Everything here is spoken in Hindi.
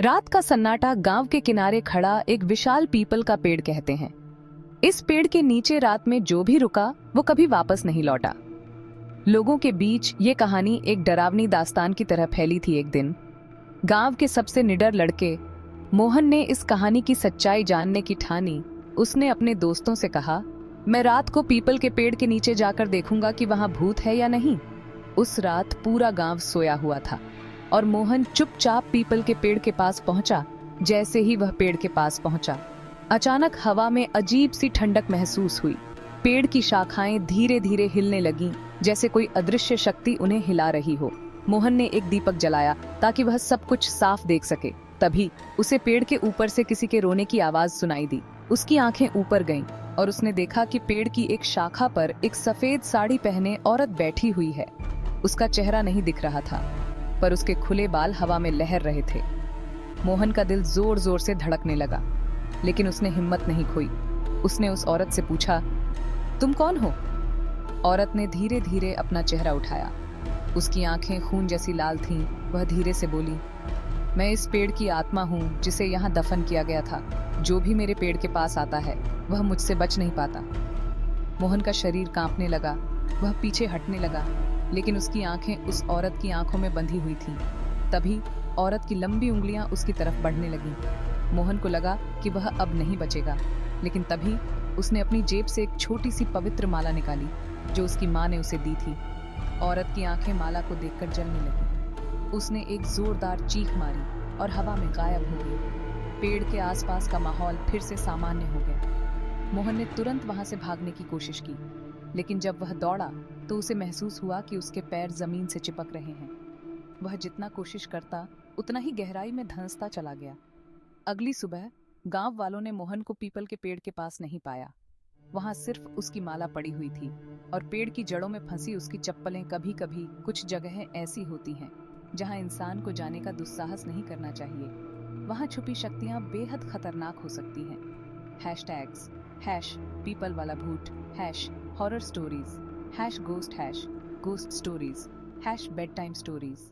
रात का सन्नाटा गांव के किनारे खड़ा एक विशाल पीपल का पेड़ कहते हैं। इस पेड़ के नीचे रात में जो भी रुका वो कभी वापस नहीं लौटा। लोगों के बीच ये कहानी एक डरावनी दास्तान की तरह फैली थी। एक दिन गांव के सबसे निडर लड़के मोहन ने इस कहानी की सच्चाई जानने की ठानी। उसने अपने दोस्तों से कहा, मैं रात को पीपल के पेड़ के नीचे जाकर देखूंगा कि वहां भूत है या नहीं। उस रात पूरा गांव सोया हुआ था और मोहन चुपचाप पीपल के पेड़ के पास पहुंचा। जैसे ही वह पेड़ के पास पहुंचा, अचानक हवा में अजीब सी ठंडक महसूस हुई। पेड़ की शाखाएं धीरे धीरे हिलने लगीं, जैसे कोई अदृश्य शक्ति उन्हें हिला रही हो। मोहन ने एक दीपक जलाया ताकि वह सब कुछ साफ देख सके। तभी उसे पेड़ के ऊपर से किसी के रोने की आवाज सुनाई दी। उसकी आंखें ऊपर गईं और उसने देखा कि पेड़ की एक शाखा पर एक सफेद साड़ी पहने औरत बैठी हुई है। उसका चेहरा नहीं दिख रहा था, पर उसके खुले बाल हवा में लहर रहे थे। मोहन का दिल जोर जोर से धड़कने लगा, लेकिन उसने हिम्मत नहीं खोई। उसने उस औरत से पूछा, तुम कौन हो? औरत ने धीरे धीरे अपना चेहरा उठाया। उसकी आंखें खून जैसी लाल थीं। वह धीरे से बोली, मैं इस पेड़ की आत्मा हूँ जिसे यहाँ दफन किया गया था। जो भी मेरे पेड़ के पास आता है वह मुझसे बच नहीं पाता। मोहन का शरीर कांपने लगा। वह पीछे हटने लगा, लेकिन उसकी आंखें उस औरत की आंखों में बंधी हुई थीं। तभी औरत की लंबी उंगलियां उसकी तरफ बढ़ने लगीं। मोहन को लगा कि वह अब नहीं बचेगा, लेकिन तभी उसने अपनी जेब से एक छोटी सी पवित्र माला निकाली जो उसकी माँ ने उसे दी थी। औरत की आंखें माला को देखकर जलने लगीं। उसने एक जोरदार चीख मारी और हवा में गायब हो गई। पेड़ के आसपास का माहौल फिर से सामान्य हो गया। मोहन ने तुरंत वहां से भागने की कोशिश की, लेकिन जब वह दौड़ा तो उसे महसूस हुआ कि उसके पैर जमीन से चिपक रहे हैं। वह जितना कोशिश करता उतना ही गहराई में धंसता चला गया। अगली सुबह गांव वालों ने मोहन को पीपल के पेड़ के पास नहीं पाया। वहां सिर्फ उसकी माला पड़ी हुई थी और पेड़ की जड़ों में फंसी उसकी चप्पलें। कभी कभी कुछ जगहें ऐसी होती हैं जहां इंसान को जाने का दुस्साहस नहीं करना चाहिए। वहां छुपी शक्तियां बेहद खतरनाक हो सकती हैं। हैशटैग्स #पीपल वाला भूत, #horror stories, #ghost stories, #bed time stories.